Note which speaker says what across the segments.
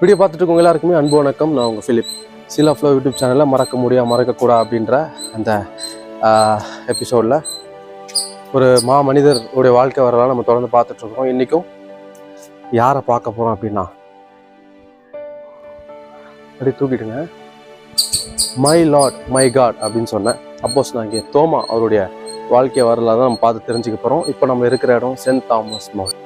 Speaker 1: Video பார்த்துட்டு இருக்கவங்க எல்லாருக்குமே அன்பு வணக்கம். நான் உங்கள் Philip. Seal of Love YouTube சேனலில் மறக்கக்கூடாது அப்படின்ற அந்த எபிசோடில் ஒரு மனிதர் உடைய வாழ்க்கை வரலாம் நம்ம தொடர்ந்து பார்த்துட்ருக்கோம். இன்றைக்கும் யாரை பார்க்க போகிறோம் அப்படின்னா, அப்படி தூக்கிட்டுங்க, மை லார்ட் மை காட் அப்படின்னு சொன்னேன். அப்போஸ்தலனாகிய தோமா அவருடைய வாழ்க்கை வரலாறு தான் நம்ம பார்த்து தெரிஞ்சுக்க போகிறோம். இப்போ நம்ம இருக்கிற இடம் சென்ட் தாமஸ் மவுண்ட்.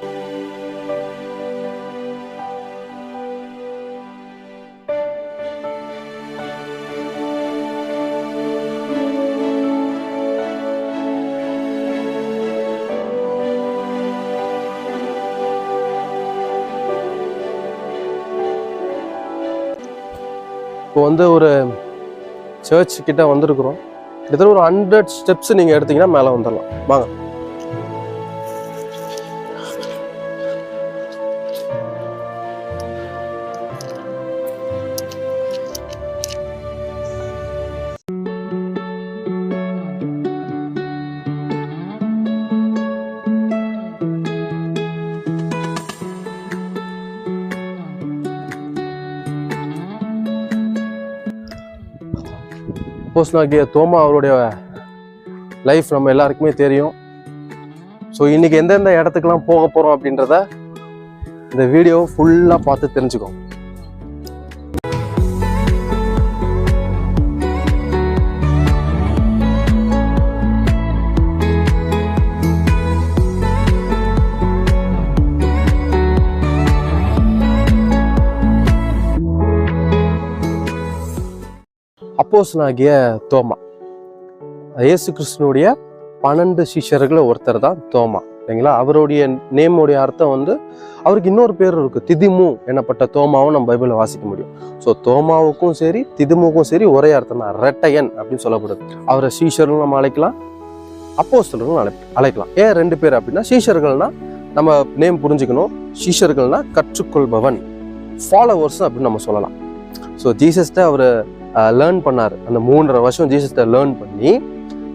Speaker 1: இப்போ ஒரு சர்ச் கிட்ட வந்திருக்கிறோம். கிட்டத்தட்ட ஒரு 100 ஸ்டெப்ஸ் நீங்கள் எடுத்தீங்கன்னா மேலே வந்துடலாம். வாங்க. அப்போஸ்தலனாகிய தோமா அவருடைய லைஃப் நம்ம எல்லாருக்குமே தெரியும். ஸோ இன்னைக்கு எந்தெந்த இடத்துக்கெல்லாம் போக போகிறோம் அப்படின்றத இந்த வீடியோ ஃபுல்லாக பார்த்து தெரிஞ்சுக்கோங்க. அப்போஸ்தலனாகிய தோமா இயேசு கிறிஸ்துனுடைய 12 சீஷர்களை ஒருத்தர் தான் தோமா, சரிங்களா? அவருடைய நேமுடைய அர்த்தம் அவருக்கு இன்னொரு பேர் இருக்கு, திதிமு எனப்பட்ட தோமாவும் நம்ம பைபிளில் வாசிக்க முடியும். ஸோ தோமாவுக்கும் சரி திதிமுக்கும் சரி ஒரே அர்த்தம் தான், ரெட்டையன் அப்படின்னு சொல்லப்படுது. அவரை சீஷர்களும் நம்ம அழைக்கலாம், அப்போஸ்தலர்களும் அழைக்கலாம். ஏன் 2 பேர் அப்படின்னா, சீஷர்கள்னா நம்ம நேம் புரிஞ்சுக்கணும், சீஷர்கள்னா கற்றுக்கொள்பவன், ஃபாலோவர்ஸ் அப்படின்னு நம்ம சொல்லலாம். ஸோ ஜீசஸ்ட அவர் லேர்ன் பண்ணார். அந்த 3.5 வருஷம் ஜீசஸ்ட லேர்ன் பண்ணி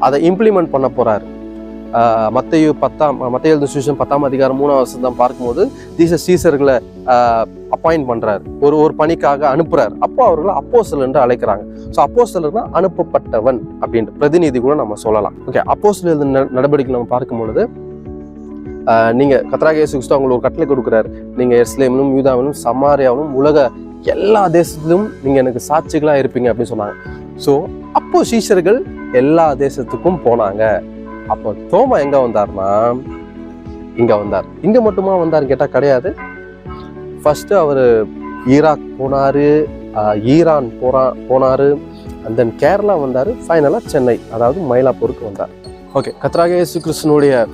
Speaker 1: அதை இம்ப்ளிமெண்ட் பண்ண போறாரு. மத்தேயு 10 அதிகாரம் 3 வருஷம் பார்க்கும்போது ஜீசஸ் சீசர்களை அப்பாயிண்ட் பண்றாரு, ஒரு பணிக்காக அனுப்புறாரு. அப்போ அவர்களை அப்போஸ்தலர் என்று அழைக்கிறாங்க. ஸோ அப்போஸ்தலர்னா அனுப்பப்பட்டவன் அப்படின்ற பிரதிநிதி கூட நம்ம சொல்லலாம். ஓகே, அப்போஸ்தலர் நடவடிக்கை நம்ம பார்க்கும் பொழுது நீங்க கர்த்தராகிய இயேசு கிறிஸ்து அவங்களுக்கு ஒரு கட்டளை கொடுக்குறாரு. நீங்க எருசலேமிலும் யூதாவிலும் சமாரியாவிலும் உலக எல்லா தேசத்திலும் நீங்க எனக்கு சாட்சிகளா இருப்பீங்க அப்படின்னு சொன்னாங்க. ஸோ அப்போ சீஷர்கள் எல்லா தேசத்துக்கும் போனாங்க. அப்போ தோமா எங்க வந்தார்னா இங்க வந்தார். இங்க மட்டுமா வந்தாருன்னு கேட்டா கிடையாது. ஃபர்ஸ்ட் அவரு ஈராக் போனாரு, ஈரான் போனாரு, அண்ட் தென் கேரளா வந்தாரு, ஃபைனலா சென்னை அதாவது மயிலாப்பூருக்கு வந்தார். ஓகே, கர்த்தராகிய இயேசு கிறிஸ்துனுடைய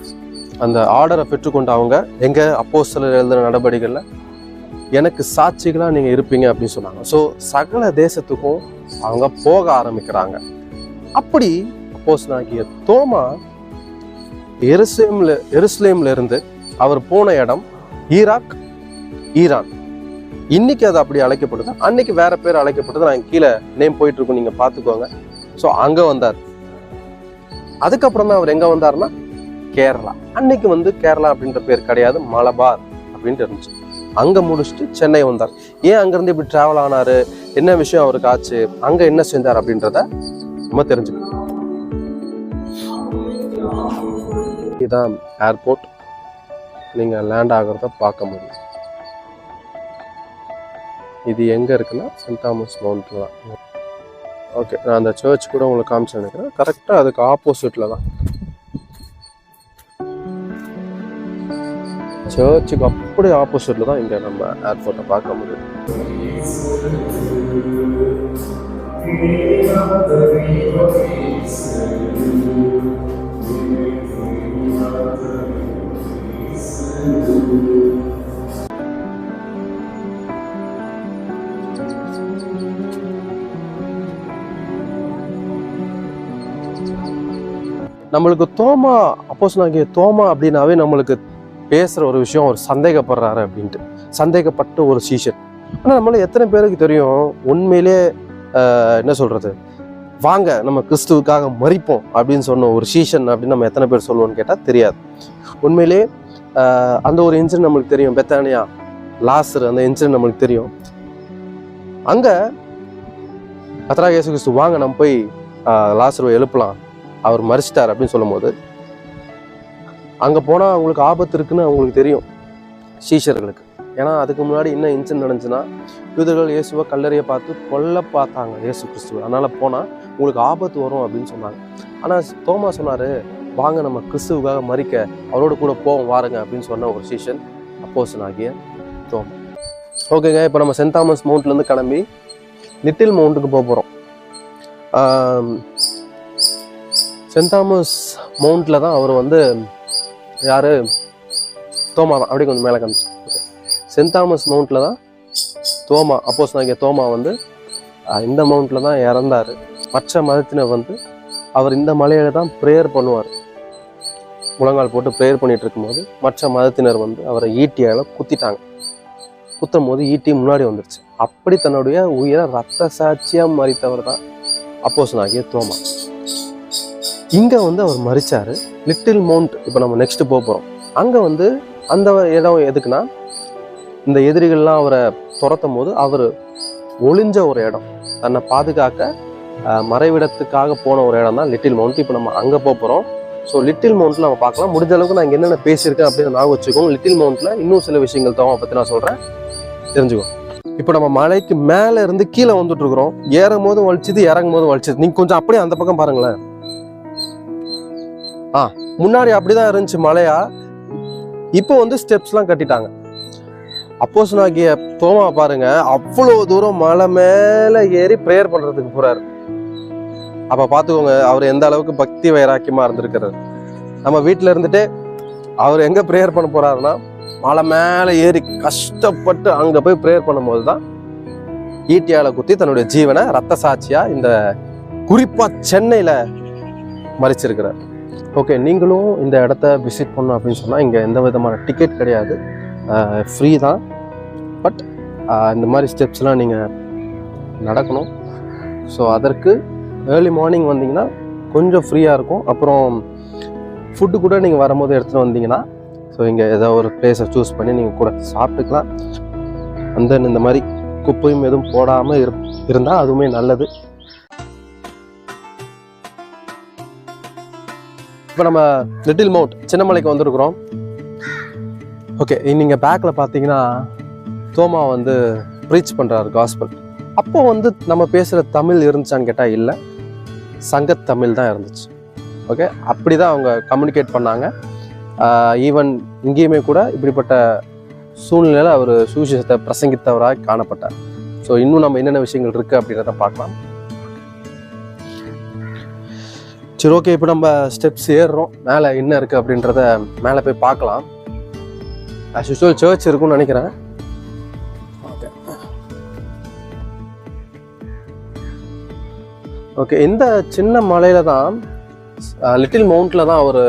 Speaker 1: அந்த ஆர்டரை பெற்றுக்கொண்டு அவங்க எங்க அப்போஸ்தலர் எழுதுற நடவடிக்கைகள்ல எனக்கு சாட்சிகளா நீங்க இருப்பீங்க அப்படின்னு சொன்னாங்க. ஸோ சகல தேசத்துக்கும் அவங்க போக ஆரம்பிக்கிறாங்க. அப்படி அப்போஸ்தலனாகிய தோமா எருசலேம்ல இருந்து அவர் போன இடம் ஈராக், ஈரான். இன்னைக்கு அது அப்படி அழைக்கப்படுது, அன்னைக்கு வேற பேர் அழைக்கப்படுது. நான் கீழே நேம் போயிட்டு இருக்கோம், நீங்க பாத்துக்கோங்க. ஸோ அங்க வந்தார். அதுக்கப்புறம் தான் அவர் எங்க வந்தாருன்னா கேரளா. அன்னைக்கு கேரளா அப்படின்ற பேர் கிடையாது, மலபார் அப்படின்ட்டு இருந்துச்சு. அங்க முடிச்சுட்டு சென்னை வந்தார். ஏன் அங்கிருந்து இப்படி டிராவல் ஆனாரு, என்ன விஷயம் அவருக்கு ஆச்சு, அங்க என்ன செஞ்சார் அப்படின்றத நம்ம தெரிஞ்சுக்கணும். இதுதான் ஏர்போர்ட், நீங்க லேண்ட் ஆகிறத பார்க்க முடியும். இது எங்க இருக்குன்னா சென்ட் தாமஸ் மவுண்ட்ல தான். ஓகே, நான் அந்த சர்ச் கூட உங்களுக்கு காமிச்சு நினைக்கிறேன். கரெக்டா அதுக்கு ஆப்போசிட்ல தான், சர்ச்சுக்கு அப்படியே ஆப்போசிட்ல தான் இங்க நம்ம ஏர்போர்ட்டை பார்க்க முடியும். நம்மளுக்கு தோமா, அப்போஸ்தலனாகிய தோமா அப்படின்னாவே நம்மளுக்கு பேசுற ஒரு விஷயம், ஒரு சந்தேகப்படுறாரு அப்படின்ட்டு, சந்தேகப்பட்ட ஒரு சீஷன். ஆனா நம்மள எத்தனை பேருக்கு தெரியும் உண்மையிலே என்ன சொல்றது, வாங்க நம்ம கிறிஸ்துவுக்காக மரிப்போம் அப்படின்னு சொன்ன ஒரு சீஷன் அப்படின்னு நம்ம எத்தனை பேர் சொல்லுவோம்னு கேட்டால் தெரியாது. உண்மையிலே அந்த ஒரு இன்சிடென்ட் நம்மளுக்கு தெரியும், பெத்தானியா லாசர் அந்த இன்சிடென்ட் நம்மளுக்கு தெரியும். அங்கே கர்த்தராகிய இயேசு கிறிஸ்து வாங்க நம்ம போய் லாசருவை எழுப்பலாம், அவர் மரிச்சிட்டார் அப்படின்னு சொல்லும்போது அங்கே போனால் அவங்களுக்கு ஆபத்து இருக்குன்னு அவங்களுக்கு தெரியும் சீஷர்களுக்கு. ஏன்னா அதுக்கு முன்னாடி என்ன இன்சிடென்ட் நடந்துச்சுன்னா, யூதர்கள் இயேசுவை கல்லறையை பார்த்து கொல்ல பார்த்தாங்க இயேசு கிறிஸ்துவை. அதனால் போனால் உங்களுக்கு ஆபத்து வரும் அப்படின்னு சொன்னாங்க. ஆனால் தோமா சொன்னார், வாங்க நம்ம கிறிஸ்துவுக்காக மறிக்க அவரோட கூட போவோம் வாருங்க அப்படின்னு சொன்ன ஒரு சீஷன் அப்போஸ்தலனாகிய தோமா. ஓகேங்க, இப்போ நம்ம சென்ட் தாமஸ் மவுண்ட்லேருந்து கிளம்பி லிட்டில் மவுண்ட்டுக்கு போக போகிறோம். சென்ட் தாமஸ் மவுண்ட்டில் தான் அவர் வந்து யார், தோமா தான். அப்படியே கொஞ்சம் மேலே காமிச்சு. ஓகே, சென்ட் தாமஸ் மவுண்ட்டில் தான் தோமா, அப்போஸ்தலனாகிய தோமா வந்து இந்த மவுண்ட்டில் தான் இறந்தார். மற்ற மதத்தினர் வந்து அவர் இந்த மலையில தான் ப்ரேயர் பண்ணுவார். முழங்கால் போட்டு ப்ரேயர் பண்ணிட்டு இருக்கும்போது மற்ற மதத்தினர் வந்து அவரை ஈட்டியால் குத்திட்டாங்க. குத்தும் போது ஈட்டி முன்னாடி வந்துருச்சு. அப்படி தன்னுடைய உயிரை ரத்த சாட்சியாக மறித்தவர் தான் அப்போஸ்தலனாகிய தோமா. இங்கே வந்து அவர் மறிச்சார். லிட்டில் மவுண்ட் இப்போ நம்ம நெக்ஸ்ட் போக போகிறோம். அங்கே வந்து அந்த இடம் எதுக்குன்னா, இந்த எதிரிகள்லாம் அவரை துரத்தும் போது அவர் ஒளிஞ்ச ஒரு இடம், தன்னை பாதுகாக்க மறைவிடத்துக்காக போன ஒரு இடம் தான் லிட்டில் மவுண்ட். இப்போ நம்ம அங்கே போக போகிறோம். ஸோ லிட்டில் மவுண்ட்டில் நம்ம பார்க்கலாம். முடிஞ்ச அளவுக்கு நான் இங்கே என்னென்ன பேசியிருக்கேன் அப்படின்னு ஞாபகம் வச்சுக்கோங்க. லிட்டில் மவுண்ட்டில் இன்னும் சில விஷயங்கள் தோமா பற்றி நான் சொல்கிறேன், தெரிஞ்சுக்கோ. இப்போ நம்ம மலைக்கு மேலே இருந்து கீழே வந்துட்டு இருக்கிறோம். ஏறும் போது வலிச்சுது, இறங்கும் போது வலிச்சுது. நீங்கள் கொஞ்சம் அப்படியே அந்த பக்கம் பாருங்களேன். முன்னாடி அப்படிதான் இருந்துச்சு மலையா, இப்போ வந்து ஸ்டெப்ஸ்லாம் கட்டிட்டாங்க. அப்போஸ்தலனாகிய தோமா பாருங்க, அவ்வளோ தூரம் மலை மேலே ஏறி ப்ரேயர் பண்ணுறதுக்கு போகிறாரு. அப்போ பார்த்துக்கோங்க அவர் எந்த அளவுக்கு பக்தி வைராக்கியமாக இருந்திருக்கிறார். நம்ம வீட்டில் இருந்துட்டு அவர் எங்கே ப்ரேயர் பண்ண போகிறாருன்னா, மலை மேலே ஏறி கஷ்டப்பட்டு அங்கே போய் ப்ரேயர் பண்ணும்போது தான் ஈட்டியால் குத்தி தன்னுடைய ஜீவனை ரத்த சாட்சியாக இந்த குறிப்பாக சென்னையில் மறிச்சிருக்கிறார். ஓகே, நீங்களும் இந்த இடத்த விசிட் பண்ணணும் அப்படின்னு சொன்னால் இங்கே எந்த விதமான டிக்கெட் கிடையாது, ஃப்ரீ தான். பட் இந்த மாதிரி ஸ்டெப்ஸ்லாம் நீங்கள் நடக்கணும். ஸோ அதற்கு ஏர்லி மார்னிங் வந்தீங்கன்னா கொஞ்சம் ஃப்ரீயாக இருக்கும். அப்புறம் ஃபுட்டு கூட நீங்கள் வரும்போது எடுத்துகிட்டு வந்தீங்கன்னா, ஸோ இங்கே ஏதோ ஒரு பிளேஸை சூஸ் பண்ணி நீங்கள் கூட சாப்பிட்டுக்கலாம். அந்த இந்த மாதிரி குப்பையும் எதுவும் போடாமல் இருந்தால் அதுவுமே நல்லது. இப்போ நம்ம லிட்டில் மவுண்ட் சின்னமலைக்கு வந்திருக்கிறோம். ஓகே, நீங்கள் பேக்கில் பார்த்தீங்கன்னா தோமா வந்து ப்ரீச் பண்ணுறாரு காஸ்பல். அப்போ வந்து நம்ம பேசுகிற தமிழ் இருந்துச்சான்னு கேட்டால் இல்லை, சங்கத்தமிழ் தான் இருந்துச்சு. ஓகே, அப்படி தான் அவங்க கம்யூனிகேட் பண்ணாங்க. ஈவன் இங்கேயுமே கூட இப்படிப்பட்ட சூழ்நிலையில் அவர் சுவிசேஷத்தை பிரசங்கித்தவராக காணப்பட்டார். ஸோ இன்னும் நம்ம என்னென்ன விஷயங்கள் இருக்குது அப்படின்றத பார்க்கலாம். சரி, ஓகே, இப்போ நம்ம ஸ்டெப்ஸ் ஏறுறோம். மேலே என்ன இருக்குது அப்படின்றத மேலே போய் பார்க்கலாம். ஆஸ் யூசுவல் சர்ச் இருக்குன்னு நினைக்கிறேன். ஓகே, இந்த சின்ன மலையில தான், லிட்டில் மவுண்ட்ல தான் அவர்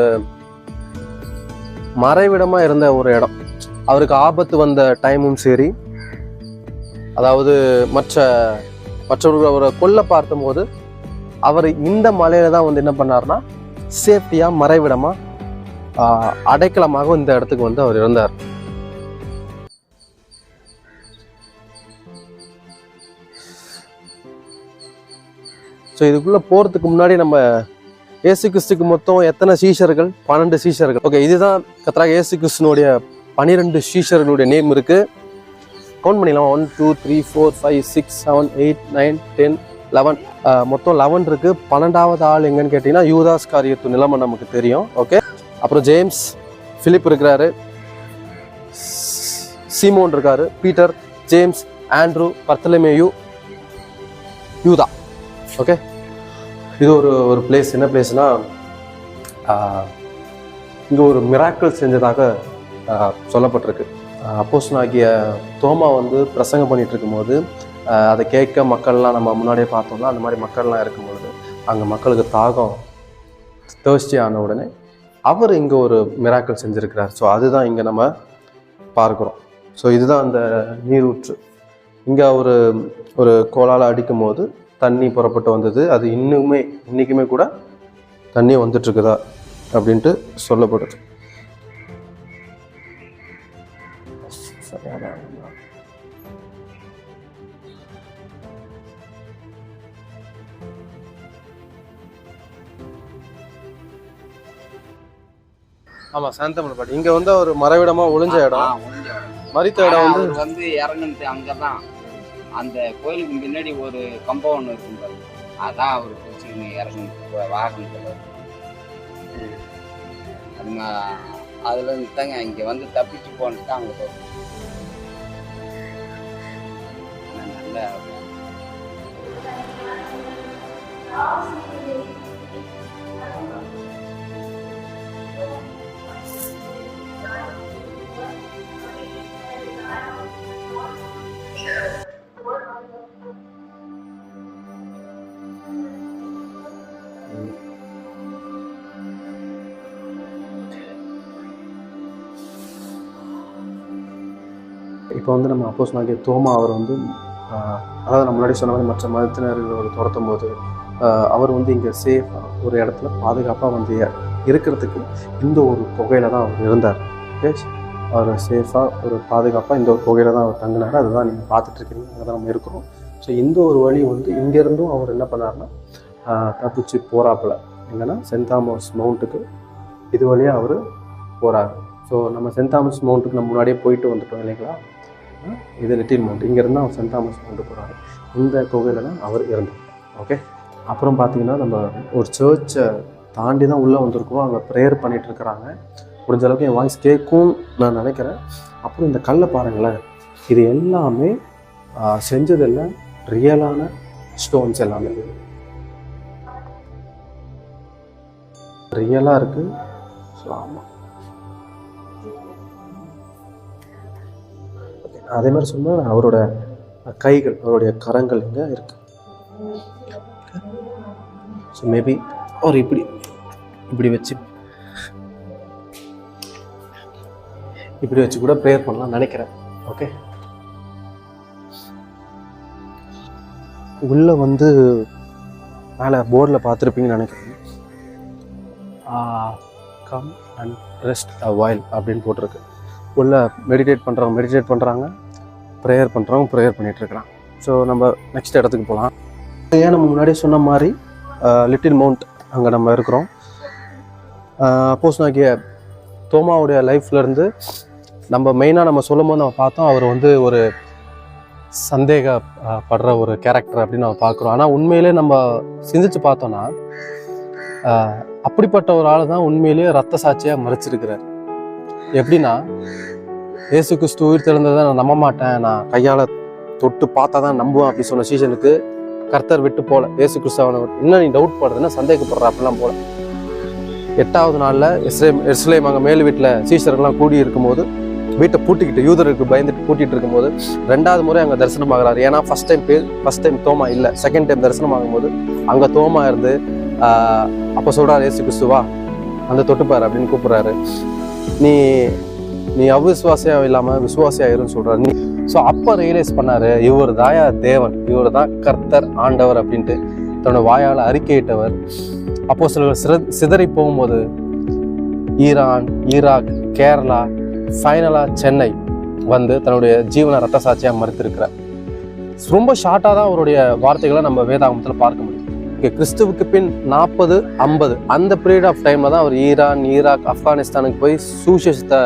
Speaker 1: மறைவிடமா இருந்த ஒரு இடம். அவருக்கு ஆபத்து வந்த டைமும் சரி, அதாவது மற்றவர்கள் அவரை கொல்ல பார்த்தபோது அவர் இந்த மலையில தான் வந்து என்ன பண்ணார்னா, சேஃப்டியா மறைவிடமா அடைக்கலமாக இந்த இடத்துக்கு வந்து அவர் இருந்தார். ஸோ இதுக்குள்ளே போகிறதுக்கு முன்னாடி நம்ம இயேசு கிறிஸ்துக்கு மொத்தம் எத்தனை சீஷர்கள்? 12 சீஷர்கள். ஓகே, இதுதான் கர்த்தராகிய இயேசு கிறிஸ்துனுடைய 12 சீஷர்களுடைய நேம் இருக்குது. கவுண்ட் பண்ணிடலாம். 1 2 3 4 5 6 7 8 9 10 11, மொத்தம் 11 இருக்குது. 12வது ஆள் எங்கன்னு கேட்டிங்கன்னா யூதாஸ் காரியத்து நிலைமை நமக்கு தெரியும். ஓகே, அப்புறம் ஜேம்ஸ், பிலிப் இருக்கிறாரு, சீமோன் இருக்காரு, பீட்டர், ஜேம்ஸ், ஆண்ட்ரூ, பர்த்தலமேயு, யூதா. ஓகே, இது ஒரு பிளேஸ். என்ன பிளேஸ்னா, இங்கே ஒரு மிராக்கிள் செஞ்சதாக சொல்லப்பட்டிருக்கு. அப்போஸ்தலனாகிய தோமா வந்து பிரசங்கம் பண்ணிட்டு இருக்கும்போது அதை கேட்க மக்கள்லாம் நம்ம முன்னாடியே பார்த்தோம்னா அந்த மாதிரி மக்கள்லாம் இருக்கும்பொழுது அங்கே மக்களுக்கு தாகம் தேர்ஸ்டி ஆன உடனே அவர் இங்கே ஒரு மிராக்கிள் செஞ்சுருக்கிறார். ஸோ அதுதான் இங்கே நம்ம பார்க்குறோம். ஸோ இதுதான் அந்த நீரூற்று. இங்கே ஒரு கோலால் அடிக்கும் போது தண்ணி புறப்பட்டு வந்தது. அது இன்றைக்குமே கூட தண்ணி வந்துட்டுருக்குதா அப்படின்ட்டு சொல்லப்படுது. ஆமா சாந்தமலை பாடி இங்க வந்து ஒரு மறைவிடமா ஒளிஞ்ச இடம். மரித்த இடம்
Speaker 2: வந்து இறங்குனது அங்கதான். அந்த கோயிலுக்கு முன்னாடி ஒரு கம்பவுண்ட் இருக்கும், அதான் அவர் பிடிச்சி இறங்குனது வாகனத்துல. அதுல இருந்து தாங்க இங்க வந்து தப்பிச்சு போனது அங்க போகும். நல்ல
Speaker 1: இப்போ வந்து நம்ம அப்போஸ்தலனாகிய தோமா அவர் வந்து அதாவது நம்ம முன்னாடி சொன்ன மாதிரி மற்ற மதத்தினர்கள் துரத்தும் போது அவர் வந்து இங்கே சேஃபாக ஒரு இடத்துல பாதுகாப்பாக வந்து இருக்கிறதுக்கு இந்த ஒரு குகையில தான் அவர் இருந்தார். ஓகே, அவர் சேஃபாக ஒரு பாதுகாப்பாக இந்த ஒரு குகையில தான் அவர் தங்கினார். அதுதான் நீங்கள் பார்த்துட்ருக்கீங்க, அங்கே தான் நம்ம இருக்கிறோம். ஸோ இந்த ஒரு வழி வந்து இங்கேருந்தும் அவர் என்ன பண்ணார்னா தப்பிச்சு போகிறாப்புல எங்கன்னா சென்ட் தாமஸ் மவுண்ட்டுக்கு இது வழியாக அவர் போகிறாரு. ஸோ நம்ம சென்ட் தாமஸ் மவுண்ட்டுக்கு நம்ம முன்னாடியே போயிட்டு வந்துட்டோம் இல்லைங்களா. இது லிட்டில் மவுண்ட், இங்கேருந்து அவர் சென்ட் தாமஸ் மவுண்ட்டு போகிறாரு. இந்த கோவிலில் தான் அவர் இருந்தார். ஓகே, அப்புறம் பார்த்தீங்கன்னா நம்ம ஒரு சர்ச்சை தாண்டி தான் உள்ளே வந்திருக்கிறோம். அங்கே ப்ரேயர் பண்ணிகிட்ருக்குறாங்க. முடிஞ்ச அளவுக்கு என் வாய்ஸ் கேட்கும் நான் நினைக்கிறேன். அப்புறம் இந்த கல்லை பாருங்களேன், இது எல்லாமே செஞ்சதெல்லாம் ரியலான ஸ்டோன்ஸ், எல்லாமே ரியலாக இருக்குது. ஸோ ஆமாம், அதே மாதிரி சொன்னால் அவரோட கைகள், அவருடைய கரங்கள் இங்கே இருக்கு. ஸோ மேபி அவர் இப்படி வச்சு கூட ப்ரேயர் பண்ணலாம் நினைக்கிறேன். ஓகே, உள்ள வந்து மேலே போர்டில் பார்த்துருப்பீங்கன்னு நினைக்கிறேன். Come and rest a while அப்படின்னு போட்டிருக்கு. உள்ள மெடிடேட் பண்ணுறாங்க, ப்ரேயர் பண்ணுறவங்க ப்ரேயர் பண்ணிகிட்ருக்குறான். ஸோ நம்ம நெக்ஸ்ட் இடத்துக்கு போகலாம். ஏன் நம்ம முன்னாடி சொன்ன மாதிரி லிட்டில் மவுண்ட் அங்கே நம்ம இருக்கிறோம். அப்போஸ்தலனாகிய தோமாவுடைய லைஃப்லேருந்து நம்ம மெயினாக நம்ம சொல்லும் போது நம்ம பார்த்தோம், அவர் வந்து ஒரு சந்தேகப்படுற ஒரு கேரக்டர் அப்படின்னு நம்ம பார்க்குறோம். ஆனால் உண்மையிலே நம்ம சிந்திச்சு பார்த்தோன்னா அப்படிப்பட்ட ஒரு ஆள் தான் உண்மையிலேயே ரத்த சாட்சியாக மறைச்சிருக்கிறார். எப்படின்னா, இயேசு கிறிஸ்து உயிர் தெழுந்ததை நான் நம்ப மாட்டேன், நான் கையால் தொட்டு பார்த்தா தான் நம்புவேன் அப்படி சொன்ன சீசனுக்கு கர்த்தர் விட்டு போல. இயேசு கிறிஸ்து அவனை இன்னும் நீ டவுட் படுறதுன்னா சந்தேகப்படுற அப்படிலாம் போல. 8வது நாளில் எருசலேம் அங்கே மேல் வீட்டில் சீஷர்கள்லாம் கூடி இருக்கும்போது வீட்டை பூட்டிக்கிட்டு, யூதருக்கு பயந்துட்டு பூட்டிகிட்டு இருக்கும்போது 2வது முறை அங்கே தரிசனம் ஆகிறாரு. ஏன்னா ஃபர்ஸ்ட் டைம் தோமா இல்லை, செகண்ட் டைம் தரிசனம் ஆகும்போது அங்கே தோமா இருந்து அப்போ சொல்கிறார், இயேசு கிறிஸ்துவா அந்த தொட்டுப்பார் அப்படின்னு கூப்பிட்றாரு. நீ அவிசுவாசியாக இல்லாமல் விசுவாசியாயிருன்னு சொல்கிறாரு. ஸோ அப்போ ரியலைஸ் பண்ணார், இவர் தாயா தேவன், இவர் தான் கர்த்தர் ஆண்டவர் அப்படின்ட்டு தன்னோட வாயால் அறிக்கையிட்டவர். அப்போ சிலர் சிதறி போகும்போது ஈரான், ஈராக், கேரளா, ஃபைனலாக சென்னை வந்து தன்னுடைய ஜீவனை ரத்த சாட்சியாக மறுத்திருக்கிறார். ரொம்ப ஷார்ட்டாக தான் அவருடைய வார்த்தைகளை நம்ம வேதாகமத்தில் பார்க்க முடியும். கிறிஸ்துவுக்கு பின் 40-50 அந்த பீரியட் ஆஃப் டைமில் தான் அவர் ஈரான், ஈராக், ஆப்கானிஸ்தானுக்கு போய் சுவிசேஷத்தை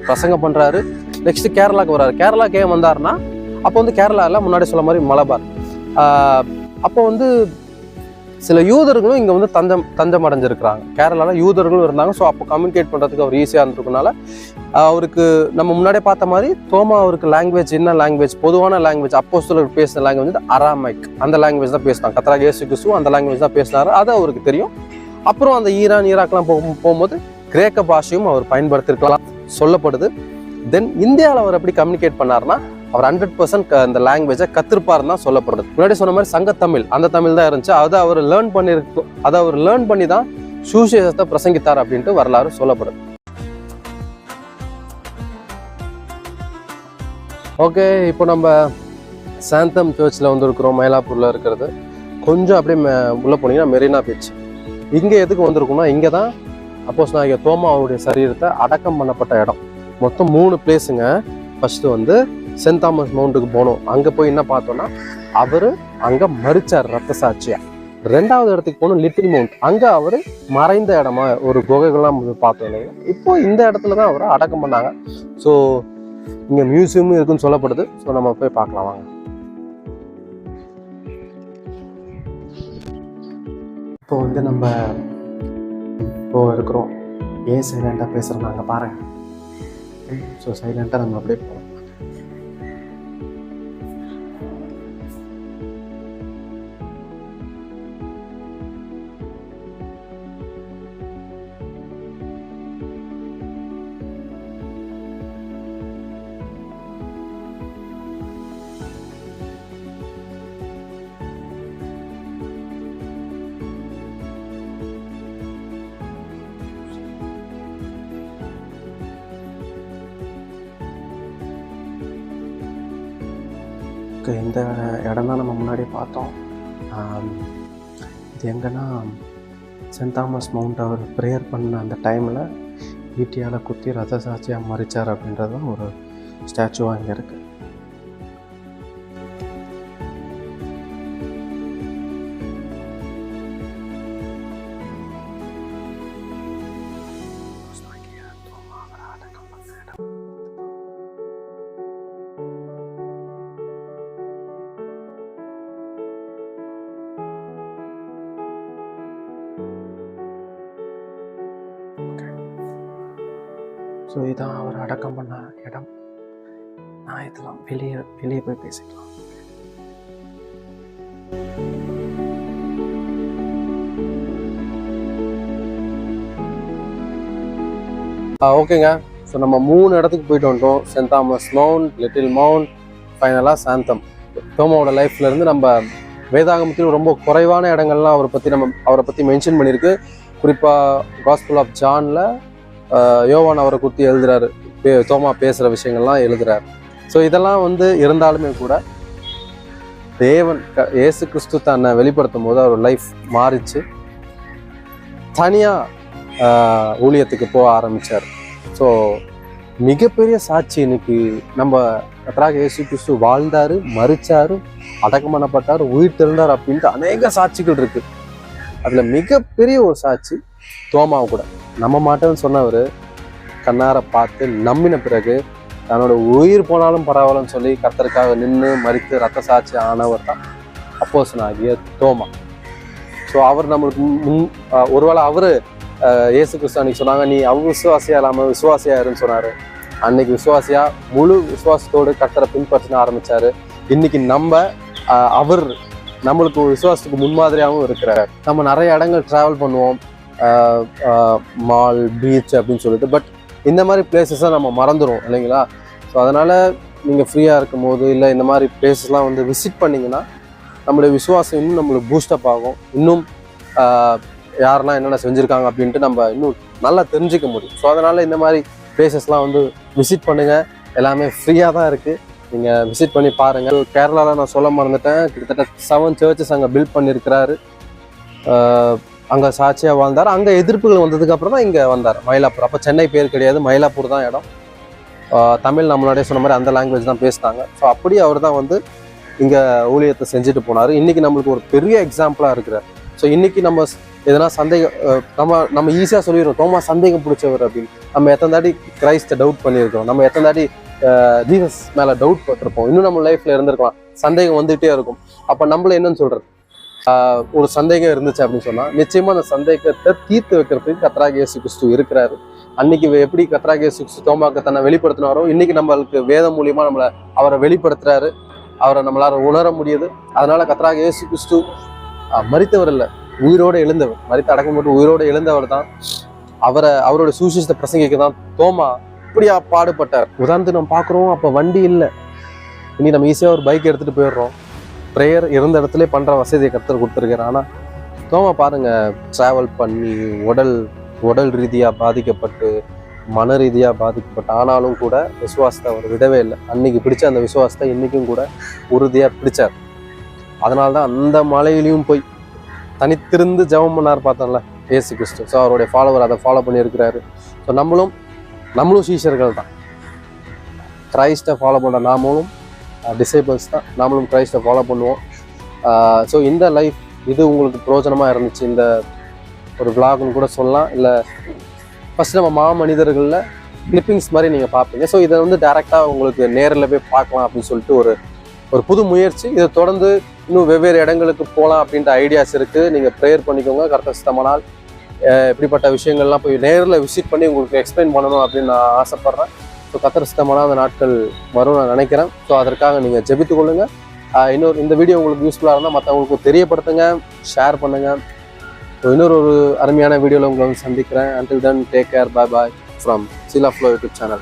Speaker 1: பிரசங்கம் பண்ணுறாரு. நெக்ஸ்ட் கேரளாவுக்கு வர்றாரு. கேரளாவுக்கு ஏன் வந்தாருன்னா, அப்போ வந்து கேரளாவில் முன்னாடி சொல்ல மாதிரி மலபார், அப்போ வந்து சில யூதர்களும் இங்கே வந்து தஞ்சம் அடைஞ்சிருக்கிறாங்க. கேரளாவில் யூதர்களும் இருந்தாங்க. ஸோ அப்போ கம்யூனிகேட் பண்ணுறதுக்கு அவர் ஈஸியாக இருந்திருக்கனால அவருக்கு நம்ம முன்னாடியே பார்த்த மாதிரி தோமா அவருக்கு லாங்குவேஜ், என்ன லாங்குவேஜ், பொதுவான லாங்குவேஜ், அப்போஸ்தலர் பேசின லாங்குவேஜ் வந்து அராமைக், அந்த லாங்குவேஜ் தான் பேசினாங்க. கர்த்தராகிய இயேசு கிறிஸ்து அந்த லாங்குவேஜ் தான் பேசினாரு, அது அவருக்கு தெரியும். அப்புறம் அந்த ஈரான், ஈராக்லாம் போகும்போது கிரேக்க பாஷையும் அவர் பயன்படுத்திருக்கலாம் சொல்லப்படுது. தென் இந்தியாவில் அவர் எப்படி கம்யூனிகேட் பண்ணார்னா, அவர் 100% அந்த லாங்குவேஜை கத்திருப்பாருன்னு தான் சொல்லப்படுது. முன்னாடி சொன்ன மாதிரி சங்கத்தமிழ், அந்த தமிழ் தான் இருந்துச்சு. அதை அவர் லேர்ன் பண்ணி தான் சுவிசேஷத்தை பிரசங்கித்தார் அப்படின்ட்டு வரலாறு சொல்லப்படுது. ஓகே, இப்போ நம்ம சாந்தம் சர்ச்சில் வந்துருக்கிறோம், மயிலாப்பூரில் இருக்கிறது. கொஞ்சம் அப்படியே உள்ளே போனீங்கன்னா மெரினா பீச். இங்கே எதுக்கு வந்திருக்கோம்னா, இங்கே தான் அப்போஸ்தலனாகிய தோமா அவருடைய சரீரத்தை அடக்கம் பண்ணப்பட்ட இடம். மொத்தம் 3 பிளேஸுங்க. ஃபர்ஸ்ட்டு வந்து சென்ட் தாமஸ் மவுண்ட்டுக்கு போனோம். அங்கே போய் என்ன பார்த்தோன்னா, அவர் அங்கே மரிச்சார் ரத்த சாட்சியா. ரெண்டாவது இடத்துக்கு போகணும் லிட்டில் மவுண்ட். அங்கே அவர் மறைந்த இடமா ஒரு குகைகள்லாம் பார்த்தோம் இல்லைங்க. இப்போ இந்த இடத்துல தான் அவரை அடக்கம் பண்ணாங்க. ஸோ இங்கே மியூசியமும் இருக்குன்னு சொல்லப்படுது. ஸோ நம்ம போய் பார்க்கலாம் வாங்க. இப்போ வந்து நம்ம இருக்கிறோம். ஏன் சைலண்டாக பேசுகிறோம் நாங்கள் பாருங்கள். ஸோ சைலண்டாக நம்ம அப்படியே போகிறோம். இந்த இடம் தான் நம்ம முன்னாடியே பார்த்தோம். இது எங்கன்னா சென்ட் தாமஸ் மவுண்ட் அவர் ப்ரேயர் பண்ண அந்த டைமில் ஈட்டியால் குத்தி ரத்த சாட்சியாக மறிச்சார் அப்படின்றது தான் ஒரு ஸ்டாச்சுவாக இங்கே இருக்குது. ஸோ இதான் அவர் அடக்கம் பண்ண இடம். நான் இதெல்லாம் வெளியே போய் பேசிக்கலாம். ஓகேங்க. ஸோ நம்ம 3 இடத்துக்கு போயிட்டு வந்துட்டோம். Saint Thomas Mount, Little Mount, ஃபைனலாக சாந்தம். தோமாவோட லைஃப்லேருந்து நம்ம வேதாகமத்தில் ரொம்ப குறைவான இடங்கள்லாம் அவரை பற்றி மென்ஷன் பண்ணியிருக்கு. குறிப்பாக காஸ்பல் ஆஃப் ஜானில் யோவான் அவரை குறித்து எழுதுறாரு. தோமா பேசுகிற விஷயங்கள்லாம் எழுதுறாரு. ஸோ இதெல்லாம் வந்து இருந்தாலுமே கூட தேவன் இயேசு கிறிஸ்து தன்னை வெளிப்படுத்தும் போது அவர் லைஃப் மாறிச்சு. தனியாக ஊழியத்துக்கு போக ஆரம்பித்தார். ஸோ மிகப்பெரிய சாட்சி இன்னைக்கு நம்ம கர்த்தராகிய இயேசு கிறிஸ்து வாழ்ந்தார், மரிச்சார், அடக்கம் பண்ணப்பட்டார், உயிர் தெழுந்தார் அப்படின்ட்டு அநேக சாட்சிகள் இருக்குது. அதில் மிகப்பெரிய ஒரு சாட்சி தோமாவை கூட நம்ப மாட்டேன்னு சொன்னவர் கண்ணார பார்த்து நம்பின பிறகு தன்னோட உயிர் போனாலும் பரவாயில்லன்னு சொல்லி கர்த்தருக்காக நின்று மரித்து ரத்த சாட்சி ஆனவர் தான் அப்போஸ்தலனாகிய தோமா. ஸோ அவர் நம்மளுக்கு ஒருவேளை அவர் இயேசு கிறிஸ்து அன்னைக்கு சொன்னாங்க, நீ விசுவாசியா இல்லாமல் விசுவாசியாருன்னு சொன்னார். அன்னைக்கு விசுவாசியா முழு விசுவாசத்தோடு கர்த்தரை பின்பற்றின ஆரம்பித்தார். இன்னைக்கு அவர் நம்மளுக்கு ஒரு விசுவாசத்துக்கு முன்மாதிரியாகவும் இருக்கிறார். நம்ம நிறைய இடங்கள் ட்ராவல் பண்ணுவோம், மால், பீச் அப்படின்னு சொல்லிட்டு. பட் இந்த மாதிரி பிளேசஸை நம்ம மறந்துடும் இல்லைங்களா? ஸோ அதனால் நீங்கள் ஃப்ரீயாக இருக்கும் போது இல்லை இந்த மாதிரி பிளேசஸ்லாம் வந்து விசிட் பண்ணிங்கன்னா நம்மளுடைய விசுவாசம் இன்னும் நம்மளுக்கு பூஸ்டப் ஆகும். இன்னும் யாரெல்லாம் என்னென்ன செஞ்சுருக்காங்க அப்படின்ட்டு நம்ம இன்னும் நல்லா தெரிஞ்சுக்க முடியும். ஸோ அதனால் இந்த மாதிரி பிளேசஸ்லாம் வந்து விசிட் பண்ணுங்கள். எல்லாமே ஃப்ரீயாக தான் இருக்குது. நீங்கள் விசிட் பண்ணி பாருங்கள். கேரளாவில் நான் சொல்ல மறந்துட்டேன், கிட்டத்தட்ட 7 சர்ச்சஸ் அங்கே பில்ட் பண்ணியிருக்கிறாரு. அங்கே சாட்சியாக வாழ்ந்தார். அங்கே எதிர்ப்புகள் வந்ததுக்கப்புறம் தான் இங்கே வந்தார், மயிலாப்பூர். அப்போ சென்னை பேர் கிடையாது, மயிலாப்பூர் தான் இடம். தமிழ் நம்ம முன்னாடியே சொன்ன மாதிரி அந்த லாங்குவேஜ் தான் பேசினாங்க. ஸோ அப்படி அவர் தான் வந்து இங்கே ஊழியத்தை செஞ்சுட்டு போனார். இன்றைக்கி நம்மளுக்கு ஒரு பெரிய எக்ஸாம்பிளாக இருக்கிறார். ஸோ இன்றைக்கி நம்ம எதனா நம்ம ஈஸியாக சொல்லிடுறோம் தோமா சந்தேகம் பிடிச்சவர் அப்படின்னு. நம்ம எத்தனை தாட்டி கிரைஸ்ட்டை டவுட் பண்ணியிருக்கோம், நம்ம எத்தனை தாட்டி ஜீசஸ் மேலே டவுட் பட்டிருப்போம். இன்னும் நம்ம லைஃப்பில் இருந்திருக்கலாம், சந்தேகம் வந்துகிட்டே இருக்கும். அப்போ நம்மள என்னன்னு சொல்கிறது, ஒரு சந்தேகம் இருந்துச்சு அப்படின்னு சொன்னால் நிச்சயமாக அந்த சந்தேகத்தை தீர்த்து வைக்கிறதுக்கு கர்த்தராகிய இயேசு கிறிஸ்து இருக்கிறாரு. அன்னைக்கு எப்படி கர்த்தராகிய இயேசு கிறிஸ்து தோமாக்கு தன்னை வெளிப்படுத்தினாரோ இன்னைக்கு நம்மளுக்கு வேதம் மூலியமாக அவரை வெளிப்படுத்துறாரு. அவரை நம்மளால உணர முடியுது. அதனால கர்த்தராகிய இயேசு கிறிஸ்து மரித்தவர் இல்லை, உயிரோடு எழுந்தவர். மரித்து அடக்கம் போட்டு உயிரோடு எழுந்தவர் தான். அவரோட சுவிசேஷத்தை பிரசங்கிக்க தான் தோமா இப்படியா பாடுபட்டார். உதாரணத்துக்கு நம்ம பார்க்குறோம், அப்போ வண்டி இல்லை. இனி நம்ம ஈஸியாக ஒரு பைக் எடுத்துகிட்டு போயிடுறோம். ப்ரேயர் இருந்த இடத்துல பண்ணுற வசதியை கர்த்தர் கொடுத்துருக்காரு. ஆனால் தோமா பாருங்கள், ட்ராவல் பண்ணி உடல் ரீதியாக பாதிக்கப்பட்டு மன ரீதியாக பாதிக்கப்பட்டு ஆனாலும் கூட விசுவாசத்தை அவர் விடவே இல்லை. அன்னைக்கு பிடிச்ச அந்த விசுவாசத்தை இன்றைக்கும் கூட உறுதியாக பிடிச்சார். அதனால தான் அந்த மலையிலையும் போய் தனித்திருந்து ஜெபம் பண்ணார் பார்த்தோம்ல இயேசு கிறிஸ்து. ஸோ அவருடைய ஃபாலோவர் அதை ஃபாலோ பண்ணியிருக்கிறாரு. ஸோ நம்மளும் சீஷர்கள் தான். கிரைஸ்ட்டை ஃபாலோ பண்ணுற நாமளும் டிசைபிள்ஸ் தான். நாமளும் கிரைஸ்ட்டை ஃபாலோ பண்ணுவோம். ஸோ இந்த லைஃப் இது உங்களுக்கு பிரயோஜனமாக இருந்துச்சு இந்த ஒரு vlogனு கூட சொல்லலாம். இல்லை ஃபஸ்ட் நம்ம மாமனிதர்களில் கிளிப்பிங்ஸ் மாதிரி நீங்கள் பார்ப்பீங்க. ஸோ இதை வந்து டேரெக்டாக உங்களுக்கு நேரில் போய் பார்க்கலாம் அப்படின்னு சொல்லிட்டு ஒரு புது முயற்சி. இதை தொடர்ந்து இன்னும் வெவ்வேறு இடங்களுக்கு போகலாம் அப்படின்ற ஐடியாஸ் இருக்குது. நீங்கள் ப்ரேயர் பண்ணிக்கோங்க. கர்த்தர் சித்தமானால் இப்படிப்பட்ட விஷயங்கள்லாம் போய் நேரில் விசிட் பண்ணி உங்களுக்கு எக்ஸ்பிளைன் பண்ணணும் அப்படின்னு நான் ஆசைப்பட்றேன். ஸோ கர்த்தர் சித்தமானால் அந்த நாட்கள் வரும் நான் நினைக்கிறேன். ஸோ அதற்காக நீங்கள் ஜெபித்து கொள்ளுங்கள். இந்த வீடியோ உங்களுக்கு யூஸ்ஃபுல்லாக இருந்தால் மற்றவங்களுக்கு தெரியப்படுத்துங்க, ஷேர் பண்ணுங்கள். ஸோ இன்னொரு அருமையான வீடியோவில் உங்களை வந்து சந்திக்கிறேன். Until then, take care. Bye bye from Sila Flow YouTube channel.